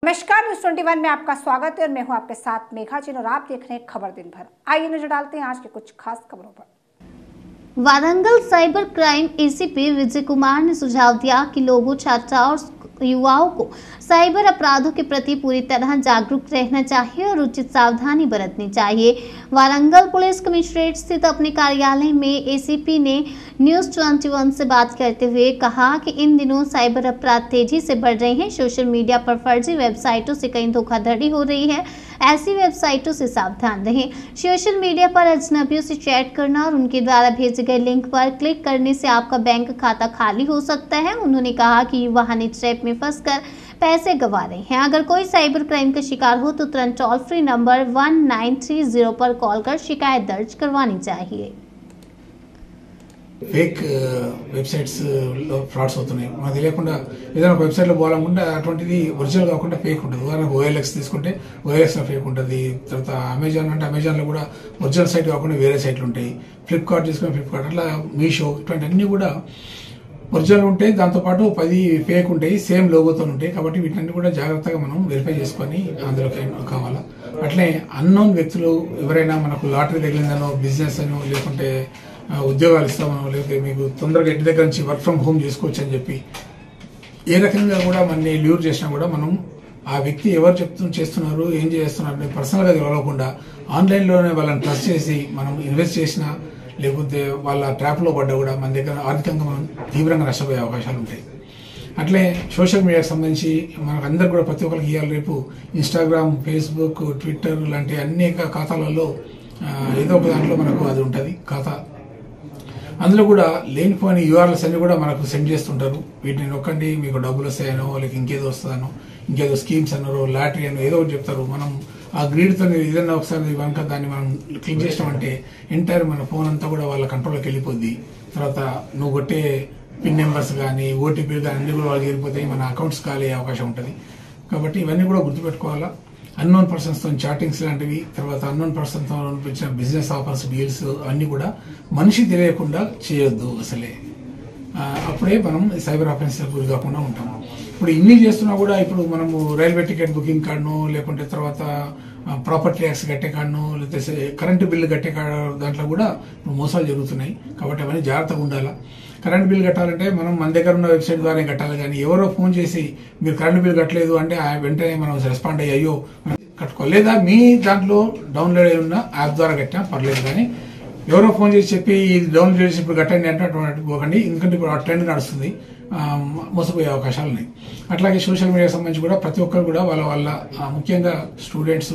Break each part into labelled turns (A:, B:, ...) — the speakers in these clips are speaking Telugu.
A: नमस्कार, न्यूज 21 में आपका स्वागत है और मैं हूं आपके साथ मेघा जिन और आप देख रहे हैं खबर दिन भर। आइए नजर डालते हैं आज के कुछ खास खबरों पर।
B: Warangal cyber crime ACP Vijay Kumar ने सुझाव दिया कि लोगों, छात्राओं और युवाओं को साइबर अपराधों के प्रति पूरी तरह जागरूक रहना चाहिए और उचित सावधानी बरतनी चाहिए। वारंगल पुलिस कमिश्नरेट स्थित अपने कार्यालय में एसीपी ने न्यूज 21 से बात करते हुए कहा कि इन दिनों साइबर अपराध तेजी से बढ़ रहे हैं। सोशल मीडिया पर फर्जी वेबसाइटों से कई धोखाधड़ी हो रही है। ऐसी वेबसाइटों से सावधान रहें। सोशल मीडिया पर अजनबियों से चैट करना और उनके द्वारा भेजे गए लिंक पर क्लिक करने से आपका बैंक खाता खाली हो सकता है। उन्होंने कहा कि युवा हनी ट्रैप में फंसकर पैसे गंवा रहे हैं। अगर कोई साइबर क्राइम का शिकार हो तो तुरंत टोल फ्री नंबर 1930 पर कॉल कर शिकायत दर्ज करवानी चाहिए।
C: ఫేక్ వెబ్సైట్స్ లో ఫ్రాడ్స్ అవుతున్నాయి. మనకు తెలియకుండా ఏదైనా ఒక వెబ్సైట్ లో పోవాలనుకుంటే అటువంటిది ఒరిజినల్ కాకుండా ఫేక్ ఉంటుంది. ఉదాహరణకు OLX తీసుకుంటే OLX లో ఫేక్ ఉంటుంది. తర్వాత అమెజాన్ అంటే అమెజాన్ లో కూడా ఒరిజినల్ సైట్ కాకుండా వేరే సైట్లు ఉంటాయి. ఫ్లిప్కార్ట్ తీసుకుని ఫ్లిప్కార్ట్ అట్లా మీషో ఇటువంటి అన్ని కూడా ఒరిజినల్ ఉంటాయి. దాంతోపాటు 10 ఫేక్ ఉంటాయి, సేమ్ లోగోతో ఉంటాయి. కాబట్టి వీటిని కూడా జాగ్రత్తగా మనం వెరిఫై చేసుకొని అందులోకి కావాలా. అట్లే అన్నోన్ వ్యక్తులు ఎవరైనా మనకు లాటరీ తగిలిందనో, బిజినెస్ అనో, లేకుంటే ఉద్యోగాలు ఇస్తామనో, లేకపోతే మీకు తొందరగా ఇంటి దగ్గర నుంచి వర్క్ ఫ్రమ్ హోమ్ చేసుకోవచ్చు అని చెప్పి ఏ రకంగా కూడా మనని ల్యూర్ చేసినా కూడా మనం ఆ వ్యక్తి ఎవరు చేస్తున్నారు, ఏం చేస్తున్నారు పర్సనల్గా తెలవకుండా ఆన్లైన్లోనే వాళ్ళని ట్రస్ట్ చేసి మనం ఇన్వెస్ట్ చేసినా లేకపోతే వాళ్ళ ట్రాప్లో పడ్డా కూడా మన దగ్గర ఆర్థికంగా మనం తీవ్రంగా నష్టపోయే అవకాశాలు ఉంటాయి. అట్లే సోషల్ మీడియాకి సంబంధించి మనకు అందరు కూడా ప్రతి ఒక్కరికి ఇవ్వాలి. రేపు ఇన్స్టాగ్రామ్, ఫేస్బుక్, ట్విట్టర్ లాంటి అనేక ఖాతాలలో ఏదో ఒక దాంట్లో మనకు అది ఉంటుంది ఖాతా. అందులో కూడా లేనిపోయిన URLs అన్ని కూడా మనకు సెండ్ చేస్తుంటారు. వీటిని నొక్కండి మీకు డబ్బులు వస్తాయనో, లేక ఇంకేదో వస్తుందనో, ఇంకేదో స్కీమ్స్ అన్నారో, లాటరీ అనో ఏదో ఒకటి చెప్తారు. మనం ఆ గ్రీడ్తో ఏదైనా ఒకసారి కనుక దాన్ని మనం క్లిక్ చేసినామంటే ఎంటైర్ మన ఫోన్ అంతా కూడా వాళ్ళ కంట్రోల్లోకి వెళ్ళిపోద్ది. తర్వాత నువ్వు కొట్టే పిన్ నెంబర్స్ కానీ, ఓటీపీలు కానీ అన్ని కూడా వాళ్ళకి వెళ్ళిపోతాయి. మన అకౌంట్స్ కాలే అవకాశం ఉంటుంది. కాబట్టి ఇవన్నీ కూడా గుర్తుపెట్టుకోవాలా. అన్నోన్ పర్సన్స్తో చాటింగ్స్ లాంటివి, తర్వాత అన్నోన్ పర్సన్తో అనిపించిన బిజినెస్ ఆఫర్స్, డీల్స్ అన్ని కూడా మనిషి తెలియకుండా చేయొద్దు అసలే. అప్పుడే మనం సైబర్ అఫెన్స్ గురి కాకుండా ఉంటాము. ఇప్పుడు ఇన్ని చేస్తున్నా కూడా ఇప్పుడు మనము రైల్వే టికెట్ బుకింగ్ కార్డును, లేకుంటే తర్వాత ప్రాపర్టీ ట్యాక్స్ కట్టే కార్డును, లేకపోతే కరెంటు బిల్లు కట్టే కార్డు దాంట్లో కూడా మోసాలు జరుగుతున్నాయి. కాబట్టి అవన్నీ జాగ్రత్తగా ఉండాలా. కరెంట్ బిల్ కట్టాలంటే మనం మన దగ్గర ఉన్న వెబ్సైట్ ద్వారా కట్టాలి. కానీ ఎవరో ఫోన్ చేసి మీరు కరెంట్ బిల్ కట్టలేదు అంటే వెంటనే మనం రెస్పాండ్ అయ్యో కట్టుకోవాలి. లేదా మీ దాంట్లో డౌన్లోడ్ అయి ఉన్న యాప్ ద్వారా కట్టినా పర్లేదు. కానీ ఎవరో ఫోన్ చేసి చెప్పి ఇది డౌన్లోడ్ చేసి ఇప్పుడు కట్టండి అంటే అటువంటి పోకండి. ఎందుకంటే ఇప్పుడు ఆ ట్రెండ్ నడుస్తుంది, మోసపోయే అవకాశాలు ఉన్నాయి. అట్లాగే సోషల్ మీడియాకి సంబంధించి కూడా ప్రతి ఒక్కరు కూడా వాళ్ళ ముఖ్యంగా స్టూడెంట్స్,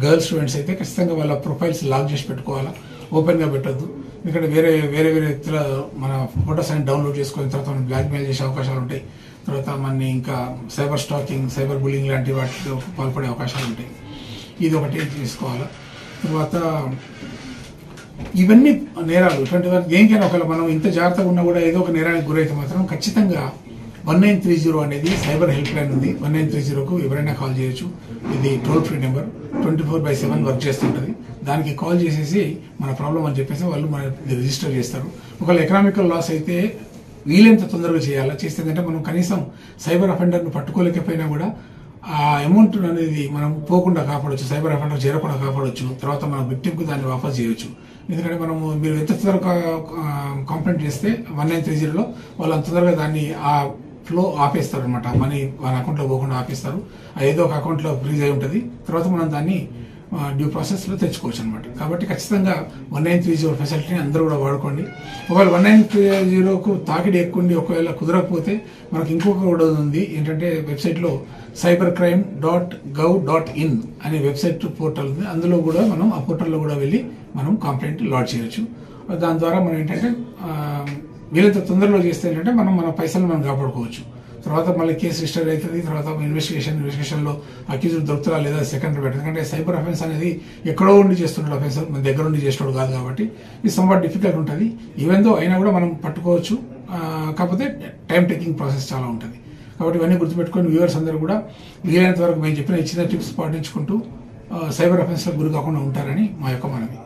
C: గర్ల్స్ స్టూడెంట్స్ అయితే ఖచ్చితంగా వాళ్ళ ప్రొఫైల్స్ లాక్ చేసి పెట్టుకోవాలా. ఓపెన్గా పెట్టద్దు. ఎందుకంటే వేరే వ్యక్తుల మన ఫొటోస్ అన్ని డౌన్లోడ్ చేసుకున్న తర్వాత మనం బ్లాక్మెయిల్ చేసే అవకాశాలు ఉంటాయి. తర్వాత మనని ఇంకా సైబర్ స్టాకింగ్, సైబర్ బుల్లింగ్ లాంటి వాటిలో పాల్పడే అవకాశాలు ఉంటాయి. ఇది ఒకటి తీసుకోవాలా. తర్వాత ఇవన్నీ నేరాలు ఇటువంటి దేనికైనా ఒకవేళ మనం ఇంత జాగ్రత్తగా ఉన్నా కూడా ఏదో ఒక నేరానికి గురైతే మాత్రం ఖచ్చితంగా 1930 అనేది సైబర్ హెల్ప్ లైన్ ఉంది. 1930కు ఎవరైనా కాల్ చేయొచ్చు. ఇది టోల్ ఫ్రీ నెంబర్, 24/7 వర్క్ చేస్తుంటుంది. దానికి కాల్ చేసేసి మన ప్రాబ్లం అని చెప్పేసి వాళ్ళు మన రిజిస్టర్ చేస్తారు. ఒకవేళ ఎకనామికల్ లాస్ అయితే వీలైనంత తొందరగా చేయాలా. చేస్తే మనం కనీసం సైబర్ అఫెండర్ను పట్టుకోలేకపోయినా కూడా ఆ అమౌంట్ అనేది మనం పోకుండా కాపాడొచ్చు, సైబర్ అఫెండర్ చేరకుండా కాపాడొచ్చు. తర్వాత మన విక్టిమ్కి దాన్ని వాపస్ చేయొచ్చు. ఎందుకంటే మీరు ఎంత తొందరగా కంప్లైంట్ చేస్తే 1930లో వాళ్ళు అంత తొందరగా దాన్ని ఆ ఫ్లో ఆపేస్తారు అనమాట. మనీ వాళ్ళ అకౌంట్లో పోకుండా ఆపేస్తారు. ఏదో ఒక అకౌంట్లో ఫ్రీజ్ అయి ఉంటుంది. తర్వాత మనం దాన్ని డ్యూ ప్రాసెస్లో తెచ్చుకోవచ్చు అనమాట. కాబట్టి ఖచ్చితంగా 1930 ఫెసిలిటీని అందరూ కూడా వాడుకోండి. ఒకవేళ 1930కు తాకిడి ఎక్కుండి ఒకవేళ కుదరకపోతే మనకు ఇంకొక కూడా ఉంది. ఏంటంటే వెబ్సైట్లో cybercrime.gov.in అనే వెబ్సైట్ పోర్టల్ ఉంది. అందులో కూడా మనం ఆ పోర్టల్లో కూడా వెళ్ళి మనం కంప్లైంట్ లాడ్జ్ చేయొచ్చు. దాని ద్వారా మనం ఏంటంటే వీలైతే తొందరలో చేస్తే ఏంటంటే మన పైసలు మనం కాపాడుకోవచ్చు. తర్వాత మళ్ళీ కేసు రిజిస్టర్ అవుతుంది. తర్వాత ఇన్వెస్టిగేషన్లో అక్యూజ్డ్ దొరుకుతారా లేదా సెకండరీ బెటర్. ఎందుకంటే సైబర్ అఫెన్స్ అనేది ఎక్కడో ఉండి చేస్తున్నాడు అఫెన్స్, మన దగ్గర ఉండి చేస్తున్నాడు కాదు. కాబట్టి ఇది సంవాట్ డిఫికల్ట్ ఉంటుంది. ఈవెన్ దో అయినా కూడా మనం పట్టుకోవచ్చు. కాకపోతే టైం టేకింగ్ ప్రాసెస్ చాలా ఉంటుంది. కాబట్టి ఇవన్నీ గుర్తుపెట్టుకొని వ్యూవర్స్ అందరూ కూడా వీలైనంత వరకు మేము చెప్పిన ఇచ్చిన టిప్స్ పాటించుకుంటూ సైబర్ అఫెన్స్లకు గురి కాకుండా ఉంటారని మా యొక్క మనవి.